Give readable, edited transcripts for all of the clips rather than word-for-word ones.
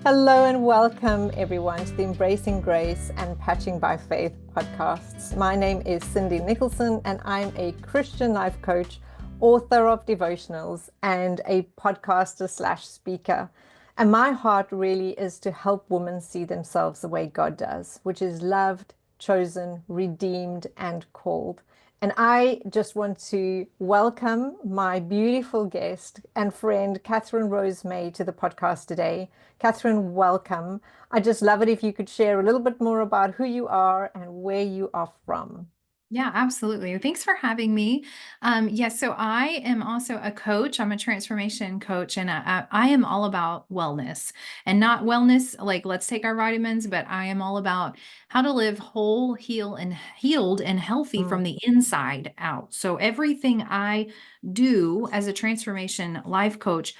Hello and welcome everyone to the Embracing Grace and Patching by Faith podcasts. My name is Cindy Nicholson and I'm a Christian life coach, author of devotionals, and a podcaster slash speaker. And my heart really is to help women see themselves the way God does, which is loved, chosen, redeemed, and called. And I just want to welcome my beautiful guest and friend, Kathryn Rose May, to the podcast today. Kathryn, welcome. I just love it if you could share a little bit more about who you are and where you are from. Yeah, absolutely. Thanks for having me. Yes, so I am also a coach. I'm a transformation coach, and I am all about wellness and not wellness like let's take our vitamins, but I am all about how to live whole, healed and healthy from Mm, the inside out. So everything I do as a transformation life coach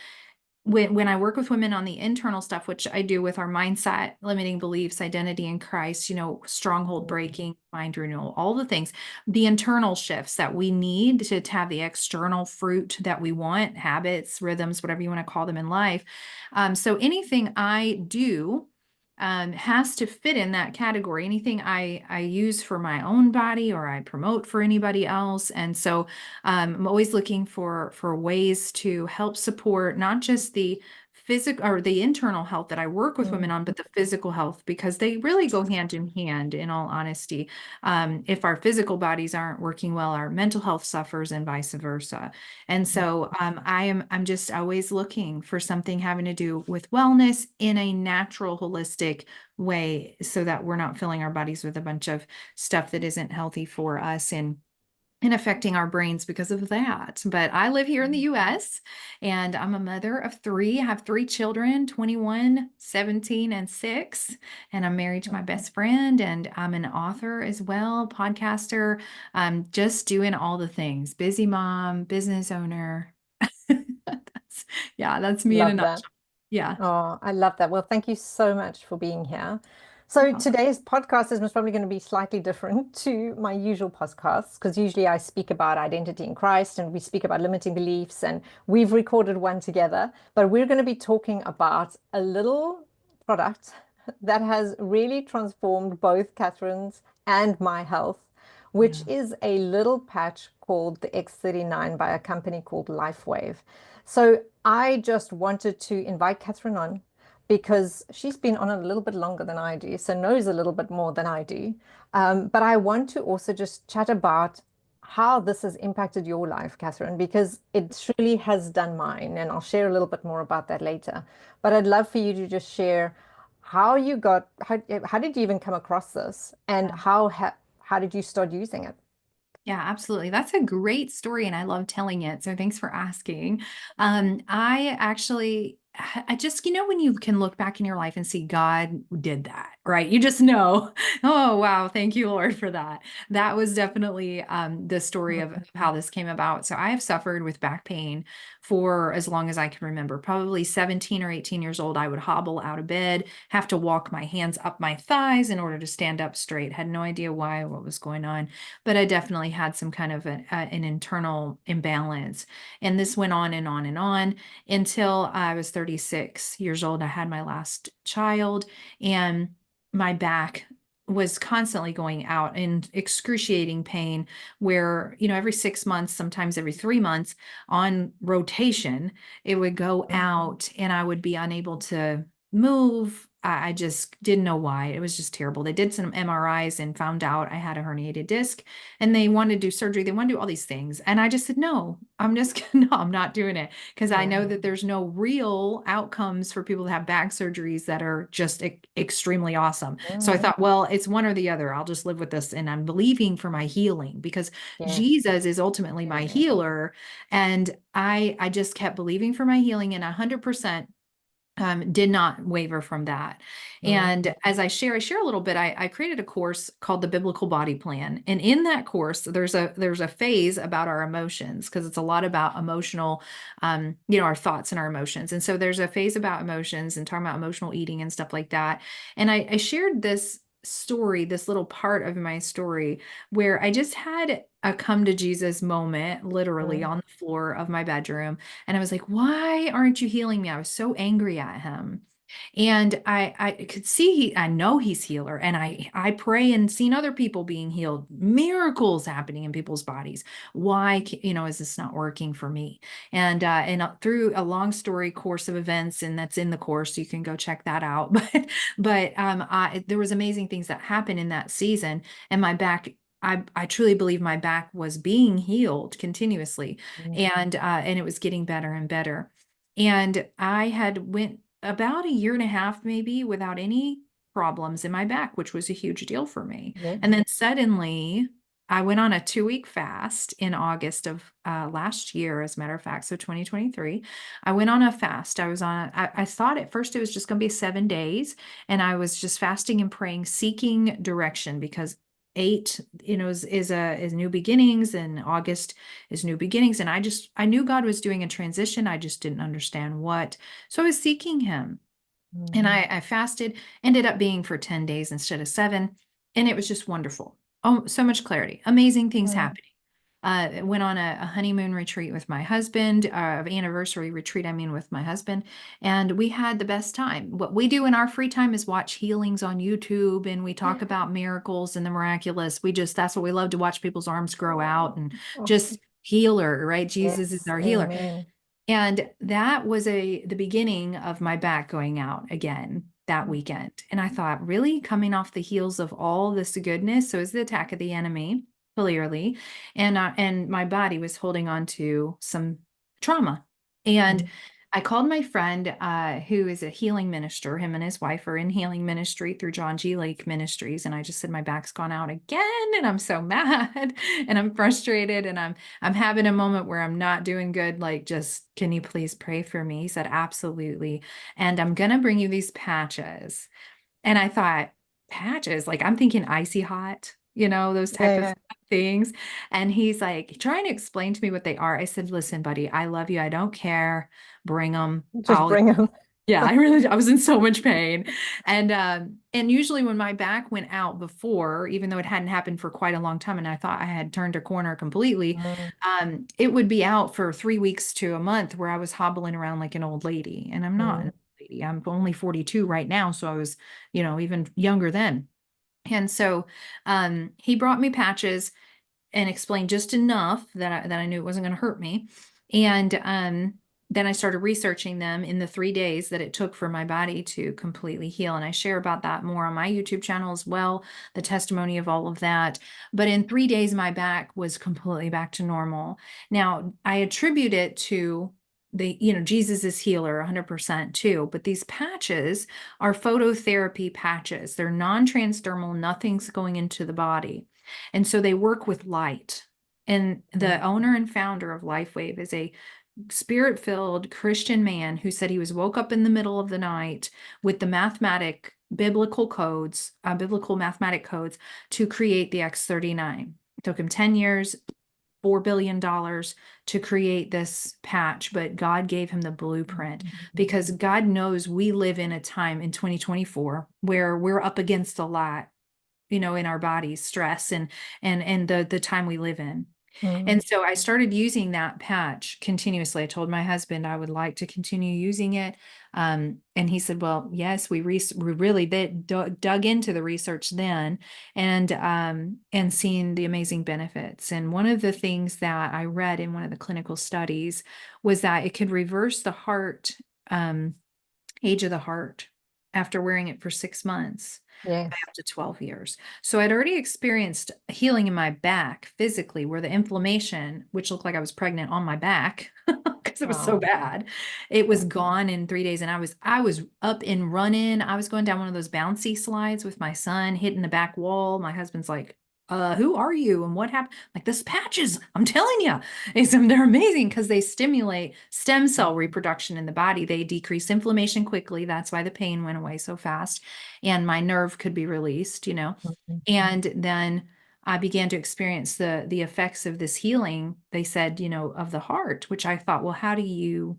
when I work with women on the internal stuff, which I do with our mindset, limiting beliefs, identity in Christ, stronghold mm, breaking, mind renewal, all the things, the internal shifts that we need to have the external fruit that we want, habits, rhythms, whatever you want to call them in life. So anything I do has to fit in that category. Anything I use for my own body or I promote for anybody else. And so I'm always looking for ways to help support not just the physical or the internal health that I work with women mm. on, but the physical health because they really go hand in hand, in all honesty. If our physical bodies aren't working well, our mental health suffers and vice versa. And so I'm just always looking for something having to do with wellness in a natural, holistic way so that we're not filling our bodies with a bunch of stuff that isn't healthy for us and affecting our brains because of that. But I live here in the US and I'm a mother of three. I have three children, 21, 17, and 6. And I'm married to my best friend and I'm an author as well, podcaster. I'm just doing all the things. Busy mom, business owner. That's me in a Love that. nutshell. Yeah. Oh, I love that. Well, thank you so much for being here. So today's podcast is most probably going to be slightly different to my usual podcasts because usually I speak about identity in Christ and we speak about limiting beliefs and we've recorded one together, but we're going to be talking about a little product that has really transformed both Kathryn's and my health, which Yeah. is a little patch called the X39 by a company called Lifewave. So I just wanted to invite Kathryn on because she's been on a little bit longer than I do, so knows a little bit more than I do. But I want to also just chat about how this has impacted your life, Kathryn, because it truly has done mine, and I'll share a little bit more about that later. But I'd love for you to just share how did you even come across this, and how did you start using it? Yeah, absolutely. That's a great story, and I love telling it. So thanks for asking. I actually, I just, when you can look back in your life and see God did that, right? You just know, oh, wow, thank you, Lord, for that. That was definitely the story of how this came about. So I have suffered with back pain for as long as I can remember. Probably 17 or 18 years old, I would hobble out of bed, have to walk my hands up my thighs in order to stand up straight. Had no idea why, what was going on, but I definitely had some kind of an internal imbalance. And this went on and on and on until I was 36 years old. I had my last child, and my back was constantly going out in excruciating pain where every 6 months, sometimes every 3 months on rotation it would go out and I would be unable to move. I just didn't know why. It was just terrible. They did some MRIs and found out I had a herniated disc and they wanted to do surgery. They want to do all these things. And I just said, no, no, I'm not doing it because I know Yeah. that there's no real outcomes for people that have back surgeries that are just extremely awesome. So I Mm, thought, well, it's one or the other. I'll just live with this. And I'm believing for my healing because yes. Jesus is ultimately my healer. And I just kept believing for my healing and 100% did not waver from that. Mm, And as I share a little bit. I created a course called the Biblical Body Plan, and in that course, there's a phase about our emotions because it's a lot about emotional, our thoughts and our emotions. And so there's a phase about emotions and talking about emotional eating and stuff like that. And I shared this story, this little part of my story, where I just had a come to Jesus moment, literally mm, on the floor of my bedroom and I was like, why aren't you healing me? I was so angry at him. And I could see I know he's healer, and I pray and seen other people being healed, miracles happening in people's bodies. Why, is this not working for me? And through a long story course of events, and that's in the course, you can go check that out. But there was amazing things that happened in that season, and my back. I truly believe my back was being healed continuously, and it was getting better and better. And I had went about a year and a half maybe without any problems in my back, which was a huge deal for me. Yes. And then suddenly I went on a 2-week fast in August of last year, as a matter of fact. So 2023, I went on a fast. I thought at first it was just going to be 7 days. And I was just fasting and praying, seeking direction, because 8, is new beginnings, and August is new beginnings. And I knew God was doing a transition. I just didn't understand what. So I was seeking him, and I fasted, ended up being for 10 days instead of 7. And it was just wonderful. Oh, so much clarity, amazing things happening. Went on a honeymoon retreat with my husband, anniversary retreat, with my husband, and we had the best time. What we do in our free time is watch healings on YouTube, and we talk about miracles and the miraculous. That's what we love, to watch people's arms grow out and Oh, just healer, right? Jesus is yes. our healer. Amen. And that was the beginning of my back going out again that weekend. And I thought, really, coming off the heels of all this goodness? So is the attack of the enemy, clearly. And my body was holding on to some trauma. And I called my friend, who is a healing minister. Him and his wife are in healing ministry through John G. Lake Ministries. And I just said, my back's gone out again, and I'm so mad, and I'm frustrated, and I'm having a moment where I'm not doing good. Like, just, can you please pray for me? He said, absolutely. And I'm going to bring you these patches. And I thought, patches? Like, I'm thinking icy hot, those type of Yeah, things. And he's like trying to explain to me what they are. I said, listen, buddy, I love you. I don't care. Bring them. yeah. Just bring them. Yeah, I was in so much pain. And usually when my back went out before, even though it hadn't happened for quite a long time, and I thought I had turned a corner completely, it would be out for 3 weeks to a month, where I was hobbling around like an old lady. And I'm not an old lady. I'm only 42 right now. So I was, even younger then. And so he brought me patches and explained just enough that I knew it wasn't going to hurt me. And then I started researching them in the 3 days that it took for my body to completely heal. And I share about that more on my YouTube channel as well, the testimony of all of that. But in 3 days, my back was completely back to normal. Now, I attribute it to Jesus is healer 100% too. But these patches are phototherapy patches. They're non-transdermal, nothing's going into the body. And so they work with light. And the owner and founder of Lifewave is a spirit-filled Christian man who said he was woke up in the middle of the night with the biblical mathematic codes to create the X39. It took him 10 years, $4 billion to create this patch, but God gave him the blueprint, because God knows we live in a time in 2024 where we're up against a lot, in our bodies, stress and the time we live in. And so I started using that patch continuously. I told my husband I would like to continue using it. And he said, well, yes, we really dug into the research then, and seeing the amazing benefits. And one of the things that I read in one of the clinical studies was that it could reverse the heart, age of the heart, after wearing it for 6 months. Yes. By up to 12 years. So I'd already experienced healing in my back physically, where the inflammation, which looked like I was pregnant on my back because it was so bad, it was gone in 3 days. And I was up and running. I was going down one of those bouncy slides with my son, hitting the back wall. My husband's like, who are you and what happened? Like, this patches, I'm telling you. They're amazing because they stimulate stem cell reproduction in the body. They decrease inflammation quickly. That's why the pain went away so fast. And my nerve could be released, And then I began to experience the effects of this healing, they said, of the heart, which I thought, well, how do you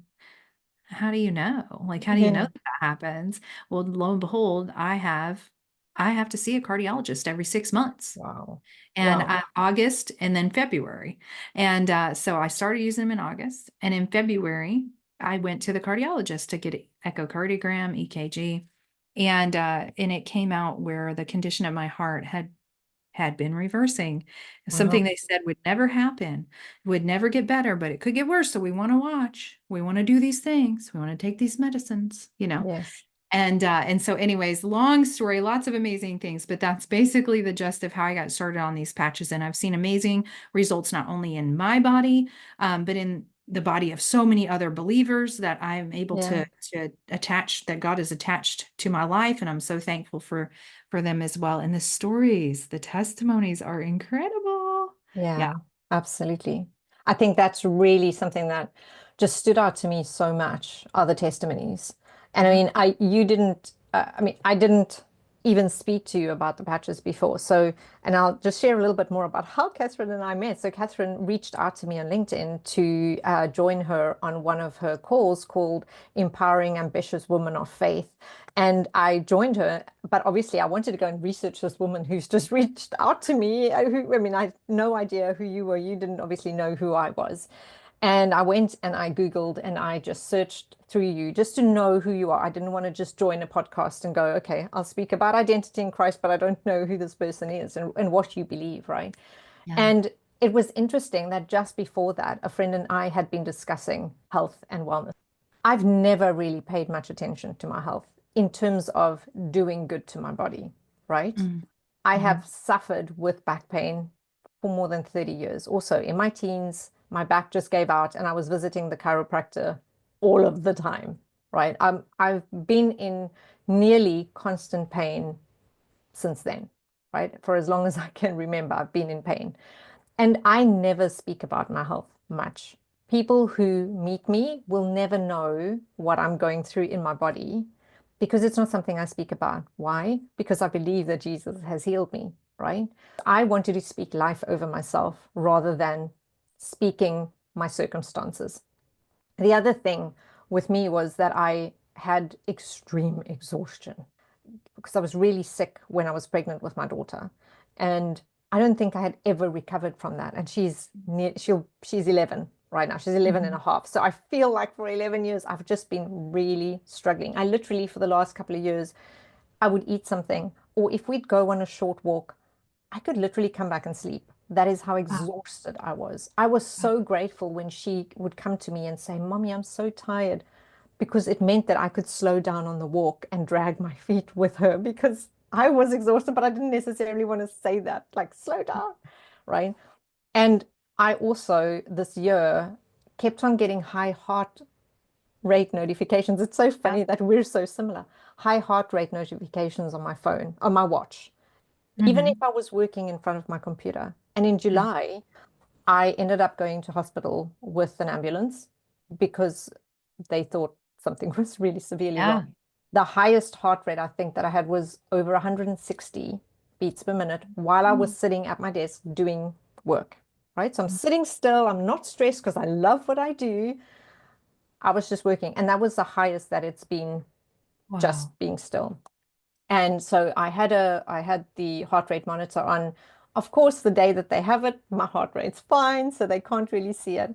know? Like, how do you know that happens? Well, lo and behold, I have to see a cardiologist every 6 months. Wow. And Wow. August and then February. And so I started using them in August, and in February, I went to the cardiologist to get echocardiogram, EKG, and it came out where the condition of my heart had been reversing. Something Wow. they said would never happen, would never get better, but it could get worse. So we want to watch. We want to do these things. We want to take these medicines, you know. Yes. And so anyways, long story, lots of amazing things, but that's basically the gist of how I got started on these patches. And I've seen amazing results, not only in my body, but in the body of so many other believers that I'm able Yeah. to attach, that God has attached to my life. And I'm so thankful for them as well. And the stories, the testimonies are incredible. Yeah. Yeah, absolutely. I think that's really something that just stood out to me so much are the testimonies. And I Yeah. mean, I didn't even speak to you about the patches before. So, and I'll just share a little bit more about how Kathryn and I met. So, Kathryn reached out to me on LinkedIn to join her on one of her calls called Empowering Ambitious Women of Faith. And I joined her, but obviously I wanted to go and research this woman who's just reached out to me. I mean, I had no idea who you were. You didn't obviously know who I was. And I went and I Googled and I just searched through you just to know who you are. I didn't want to just join a podcast and go, okay, I'll speak about identity in Christ, but I don't know who this person is and what you believe, right? Yeah. And it was interesting that just before that, a friend and I had been discussing health and wellness. I've never really paid much attention to my health in terms of doing good to my body, right? Mm. I Mhm. have suffered with back pain for more than 30 years. Also, in my teens, my back just gave out and I was visiting the chiropractor all of the time, right? I've been in nearly constant pain since then, right? For as long as I can remember, I've been in pain. And I never speak about my health much. People who meet me will never know what I'm going through in my body because it's not something I speak about. Why? Because I believe that Jesus has healed me, right? I wanted to speak life over myself rather than speaking my circumstances. The other thing with me was that I had extreme exhaustion because I was really sick when I was pregnant with my daughter. And I don't think I had ever recovered from that. And she's 11 right now. She's 11 and a Mhm. half. So I feel like for 11 years, I've just been really struggling. I literally, for the last couple of years, I would eat something, or if we'd go on a short walk, I could literally come back and sleep. That is how Wow. exhausted I was. I was so grateful when she would come to me and say, Mommy, I'm so tired, because it meant that I could slow down on the walk and drag my feet with her because I was exhausted, but I didn't necessarily want to say that, like, slow down, right? And I also this year kept on getting high heart rate notifications. It's so Yeah. funny that we're so similar. High heart rate notifications on my phone, on my watch, even if Mhm. I was working in front of my computer. And in Mm. July, I ended up going to hospital with an ambulance because they thought something was really severely Yeah. wrong. The highest heart rate I think that I had was over 160 beats per minute while I was Mm. sitting at my desk doing work, right? So I'm sitting still, I'm not stressed because I love what I do. I was just working, and that was the highest that it's been Wow. just being still. And so I had the heart rate monitor on. Of course, the day that they have it, my heart rate's fine, so they can't really see it.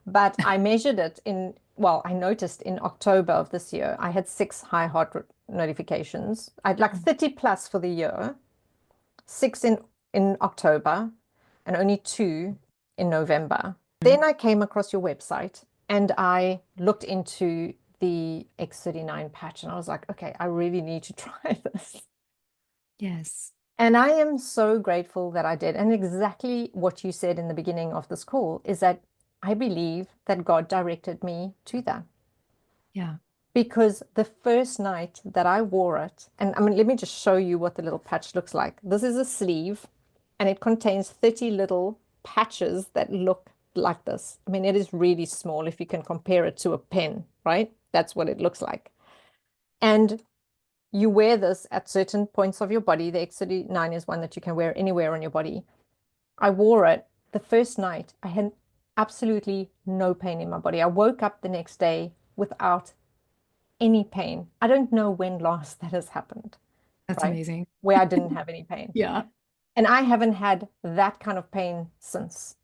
But I measured it I noticed in October of this year, I had six high heart rate notifications. I had like 30 plus for the year, six in October, and only two in November. Then I came across your website and I looked into the X39 patch and I was like, okay, I really need to try this. Yes. And I am so grateful that I did. And exactly what you said in the beginning of this call is that I believe that God directed me to that. Yeah. Because the first night that I wore it, and I mean, let me just show you what the little patch looks like. This is a sleeve, and it contains 30 little patches that look like this. I mean, it is really small if you can compare it to a pen, right? That's what it looks like. And you wear this at certain points of your body. The X39 is one that you can wear anywhere on your body. I wore it the first night. I had absolutely no pain in my body. I woke up the next day without any pain. I don't know when last that has happened, That's right? amazing. Where I didn't have any pain. Yeah. And I haven't had that kind of pain since.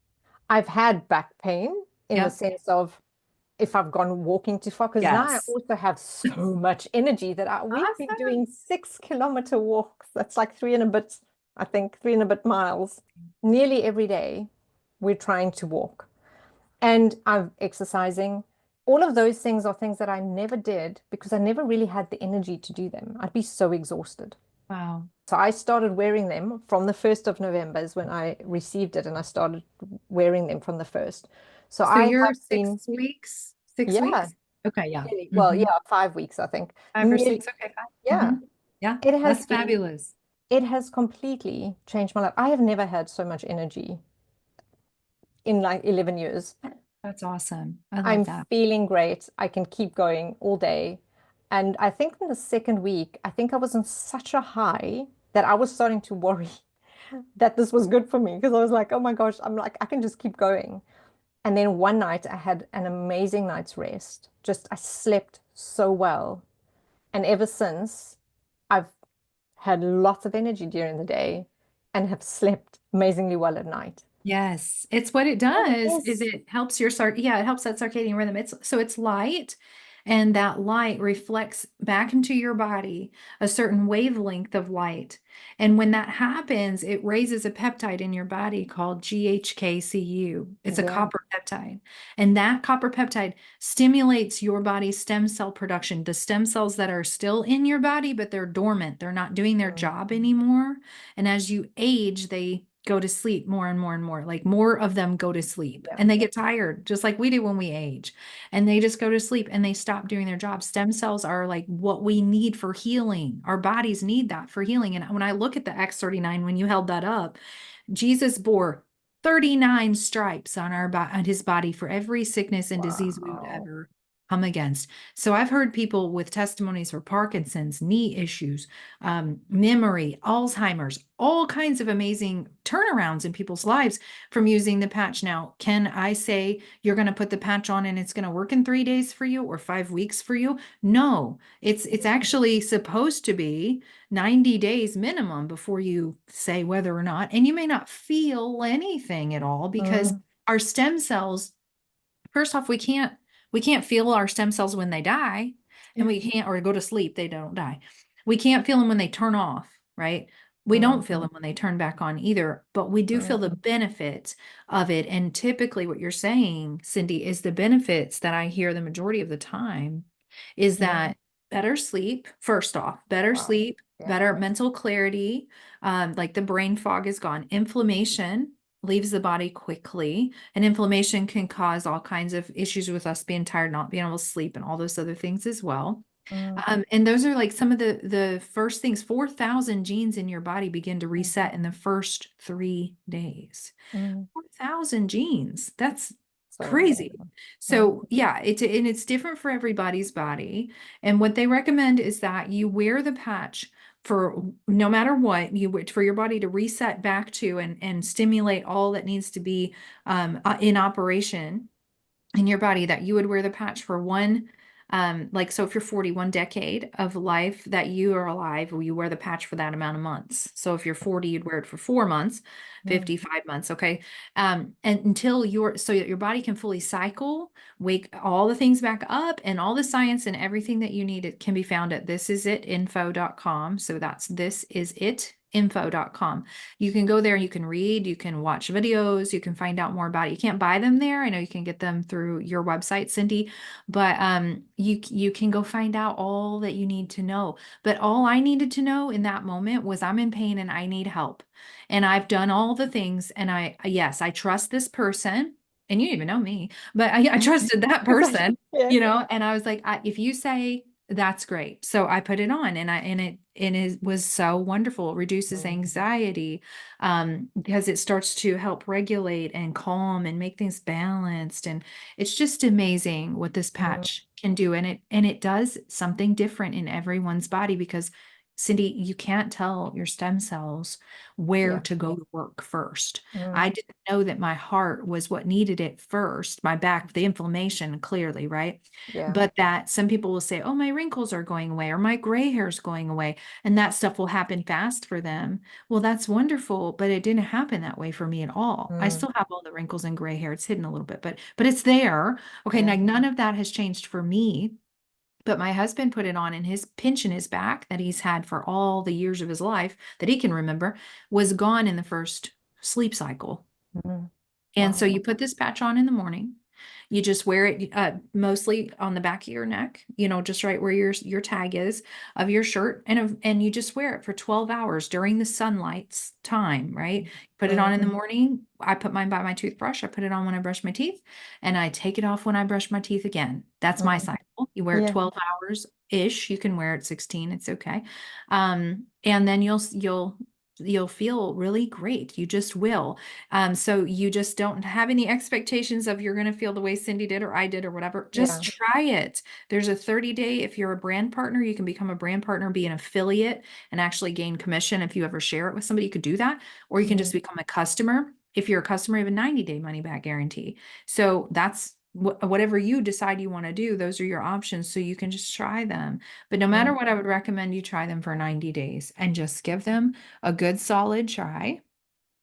I've had back pain in the Yeah. sense of if I've gone walking too far, because now I Yes. also have so much energy that we've been Awesome. doing 6 kilometer walks. That's like three and a bit, I think, three and a bit miles nearly every day. We're trying to walk. And I'm exercising. All of those things are things that I never did because I never really had the energy to do them. I'd be so exhausted. Wow. So I started wearing them from the 1st of November is when I received it, and I started wearing them from the 1st. So So I you're have been, 6 weeks? 6 weeks? yeah, Okay, yeah. well, Hmm. yeah, 5 weeks, I think. 5 or 6. Nearly, Okay, fine. yeah, Yeah, it has that's been, fabulous. it has completely changed my life. I have never had so much energy in like 11 years. That's awesome. I love I'm that. feeling great. I can keep going all day. And I think in the second week, I think I was on such a high that I was starting to worry that this was good for me because I was like, oh my gosh, I'm like, I can just keep going. And then one night I had an amazing night's rest. Just I slept so well. And ever since, I've had lots of energy during the day and have slept amazingly well at night. Yes, it's what it Oh, does is yes. it helps your it helps that circadian rhythm. It's light, and that light reflects back into your body a certain wavelength of light. And when that happens, it raises a peptide in your body called GHKCU. It's a Yeah. copper peptide. And that copper peptide stimulates your body's stem cell production, the stem cells that are still in your body, but they're dormant. They're not doing their Mm. job anymore. And as you age, they go to sleep more and more and more. Like more of them go to sleep Yeah. and they get tired, just like we do when we age. And they just go to sleep and they stop doing their job. Stem cells are like what we need for healing. Our bodies need that for healing. And when I look at the X39, when you held that up, Jesus bore 39 stripes on on his body for every sickness and disease we would Wow. ever come against. So I've heard people with testimonies for Parkinson's, knee issues, memory, Alzheimer's, all kinds of amazing turnarounds in people's lives from using the patch. Now, can I say you're going to put the patch on and it's going to work in 3 days for you or 5 weeks for you? No, it's actually supposed to be 90 days minimum before you say whether or not, and you may not feel anything at all because Mm. our stem cells, first off, we can't feel our stem cells when they die, and Yeah. we can't, or go to sleep, they don't die. We can't feel them when they turn off, right? We don't Mm. feel them when they turn back on either, but we do feel the Mm. benefits of it. And typically what you're saying, Cindy, is the benefits that I hear the majority of the time is Mm. that better sleep, first off, better Wow. sleep, Yeah. better mental clarity, like the brain fog is gone, inflammation leaves the body quickly, and inflammation can cause all kinds of issues with us being tired, not being able to sleep, and all those other things as well. Mm. And those are like some of the first things. 4,000 genes in your body begin to reset in the first 3 days. Mm. 4,000 genes. That's So crazy. amazing. Mm. So yeah, it's different for everybody's body. And what they recommend is that you wear the patch for no matter what for your body to reset back to and stimulate all that needs to be in operation in your body, that you would wear the patch for one, like, so if you're 41 decade of life that you are alive, well, you wear the patch for that amount of months. So if you're 40, you'd wear it for 4 months, Mm. 55 months. Okay. And until so that your body can fully cycle, wake all the things back up, and all the science and everything that you need, it can be found at thisisitinfo.com. So that's thisisitinfo.com. You can go there, you can read, you can watch videos, you can find out more about it. You can't buy them there. I know you can get them through your website, Cindy, but you can go find out all that you need to know. But all I needed to know in that moment was I'm in pain and I need help. And I've done all the things, and yes, I trust this person. And you didn't even know me, but I trusted that person, Yeah. and I was like, if you say that's great. So I put it on, and it was so wonderful. It reduces Mm. anxiety, because it starts to help regulate and calm and make things balanced. And it's just amazing what this Mm. patch can do. And it does something different in everyone's body because, Cindy, you can't tell your stem cells where Yeah. to go to work first. I Mm. didn't know that my heart was what needed it first, my back, the inflammation, clearly, right? Yeah. But that some people will say, oh, my wrinkles are going away, or my gray hair is going away, and that stuff will happen fast for them. Well, that's wonderful, but it didn't happen that way for me at all. I Mm. still have all the wrinkles and gray hair. It's hidden a little bit, but it's there. Okay, Yeah. like none of that has changed for me. But my husband put it on, and his pinch in his back that he's had for all the years of his life that he can remember was gone in the first sleep cycle. Mm. And so Wow. you put this patch on in the morning. You just wear it mostly on the back of your neck, just right where your tag is of your shirt, and you just wear it for 12 hours during the sunlight's time, right? Put it on Mm. in the morning. I put mine by my toothbrush. I put it on when I brush my teeth, and I take it off when I brush my teeth again. That's my Mm. cycle. You wear it Yeah. 12 hours ish. You can wear it 16. It's okay. And then you'll feel really great. You just will. So you just don't have any expectations of you're going to feel the way Cindy did or I did or whatever. Yeah. Just try it. There's a 30-day. If you're a brand partner, you can become a brand partner, be an affiliate, and actually gain commission. If you ever share it with somebody, you could do that. Or you can just Mm. become a customer. If you're a customer, you have a 90-day money back guarantee. So that's whatever you decide you want to do, those are your options. So you can just try them. But no matter Mm. what, I would recommend you try them for 90 days and just give them a good solid try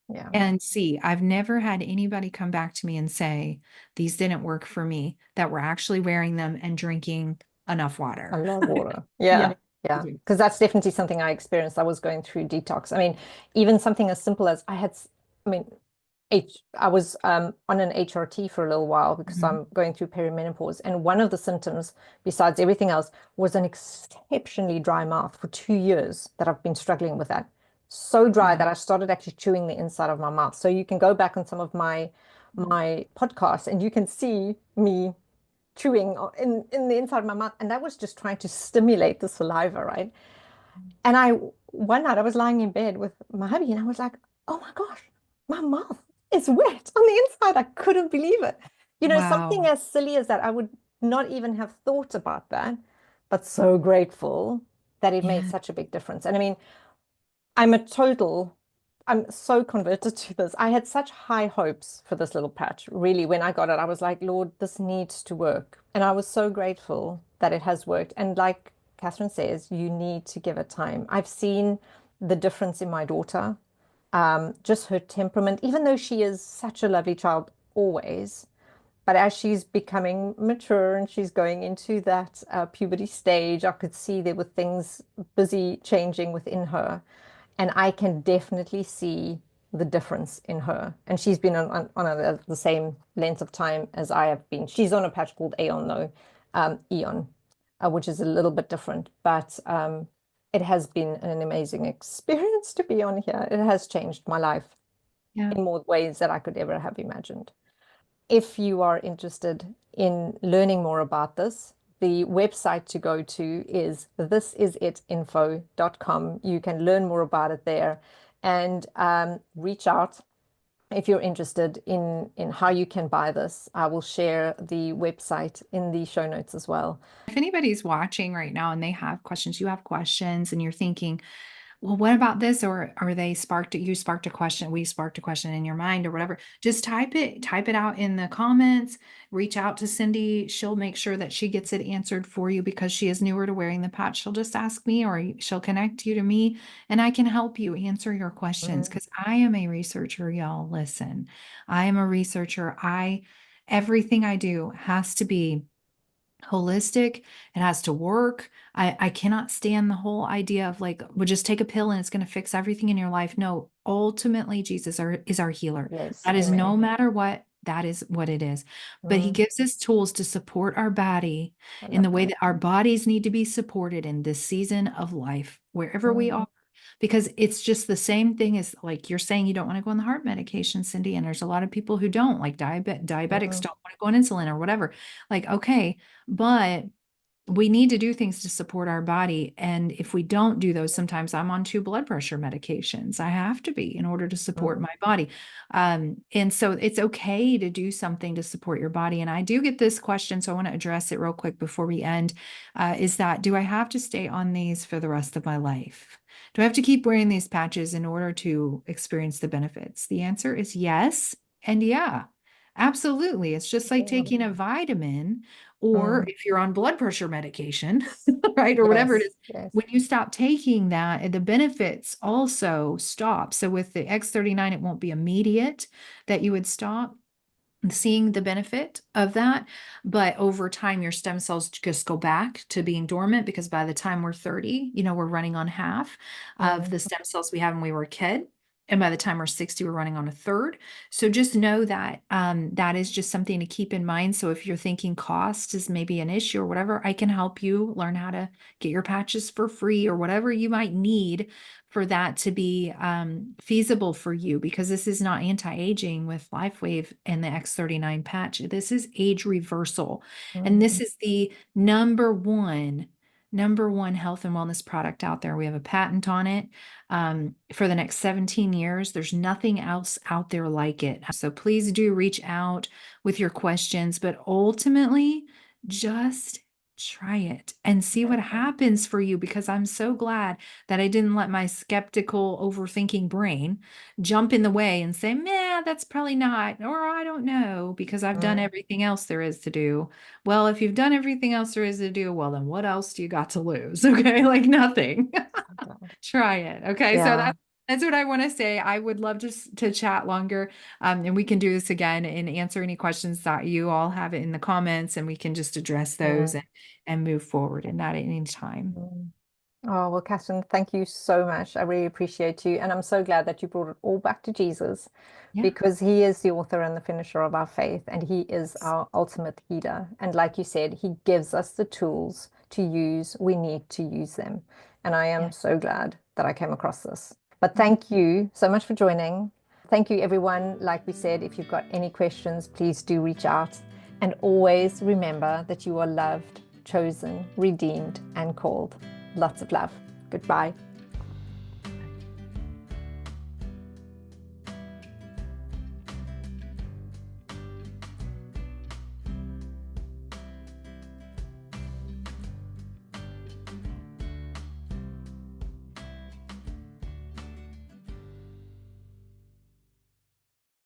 Yeah. and see. I've never had anybody come back to me and say, these didn't work for me, that were actually wearing them and drinking enough A water. lot of water. Yeah. Yeah. Yeah. Because that's definitely something I experienced. I was going through detox. I mean, even something as simple as I mean, I was on an HRT for a little while because Mhm. I'm going through perimenopause. And one of the symptoms, besides everything else, was an exceptionally dry mouth for 2 years that I've been struggling with that. So dry Yeah. that I started actually chewing the inside of my mouth. So you can go back on some of my podcasts and you can see me chewing in the inside of my mouth. And that was just trying to stimulate the saliva, right? And one night I was lying in bed with my hubby and I was like, oh my gosh, my mouth is wet on the inside. I couldn't believe it. Something Wow. as silly as that, I would not even have thought about that, but so grateful that it made Yeah. such a big difference. And I mean, I'm a total, I'm so converted to this. I had such high hopes for this little patch. Really, when I got it, I was like, Lord, this needs to work. And I was so grateful that it has worked. And like Kathryn says, you need to give it time. I've seen the difference in my daughter, just her temperament, even though she is such a lovely child always. But as she's becoming mature and she's going into that puberty stage, I could see there were things busy changing within her. And I can definitely see the difference in her. And she's been on the same length of time as I have been. She's on a patch called Aeon, though, Eon, which is a little bit different. But it has been an amazing experience to be on here. It has changed my life Yeah. in more ways that I could ever have imagined. If you are interested in learning more about this, the website to go to is thisisitinfo.com. You can learn more about it there and reach out if you're interested in how you can buy this. I will share the website in the show notes as well. If anybody's watching right now and they have questions, you have questions and you're thinking, well, what about this? Or are you sparked a question, we sparked a question in your mind or whatever. Just type it out in the comments, reach out to Cindy. She'll make sure that she gets it answered for you because she is newer to wearing the patch. She'll just ask me or she'll connect you to me and I can help you answer your questions Mhm. because I am a researcher, y'all. Listen, I am a researcher. Everything I do has to be holistic. It has to work. I cannot stand the whole idea of like, well, just take a pill and it's going to fix everything in your life. No, ultimately, Jesus is our healer. Yes, That is no amen. matter what, that is what it is. But he Mm, gives us tools to support our body I in love the way that. that our bodies need to be supported in this season of life, wherever we Mm, are. Because it's just the same thing as like you're saying, you don't want to go on the heart medication, Cindy. And there's a lot of people who don't, like diabetics mm, don't want to go on insulin or whatever. Like, okay, but we need to do things to support our body. And if we don't do those, sometimes I'm on 2 blood pressure medications. I have to be in order to support mm, my body. And so it's okay to do something to support your body. And I do get this question, so I want to address it real quick before we end. Is that, do I have to stay on these for the rest of my life? Do I have to keep wearing these patches in order to experience the benefits? The answer is yes. And yeah, absolutely. It's just like Yeah. taking a vitamin, or Mm. if you're on blood pressure medication, right? Or whatever it Yes, is. yes. When you stop taking that, the benefits also stop. So with the X39, it won't be immediate that you would stop seeing the benefit of that. But over time, your stem cells just go back to being dormant, because by the time we're 30, we're running on half of Mm. the stem cells we had when we were a kid. And by the time we're 60, we're running on a third. So just know that that is just something to keep in mind. So if you're thinking cost is maybe an issue or whatever, I can help you learn how to get your patches for free, or whatever you might need for that to be feasible for you, because this is not anti-aging with Lifewave and the X39 patch. This is age reversal. And this Mm. is the number one health and wellness product out there. We have a patent on it for the next 17 years. There's nothing else out there like it. So please do reach out with your questions, but ultimately just try it and see what happens for you, because I'm so glad that I didn't let my skeptical, overthinking brain jump in the way and say, "Man, that's probably not," or "I don't know, because I've done Mm. everything else there is to do." Well, if you've done everything else there is to do, well, then what else do you got to lose? Okay, like nothing. Try it. Okay, so Yeah. that's what I want to say. I would love to chat longer, and we can do this again and answer any questions that you all have in the comments, and we can just address those Mm. and move forward in that at any time. Mm. Oh, well, Kathryn, thank you so much. I really appreciate you. And I'm so glad that you brought it all back to Jesus, Yeah. because he is the author and the finisher of our faith, and he is our ultimate healer. And like you said, he gives us the tools to use. We need to use them. And I am Yeah. so glad that I came across this. But Mhm. thank you so much for joining. Thank you, everyone. Like we said, if you've got any questions, please do reach out. And always remember that you are loved, chosen, redeemed, and called. Lots of love. Goodbye.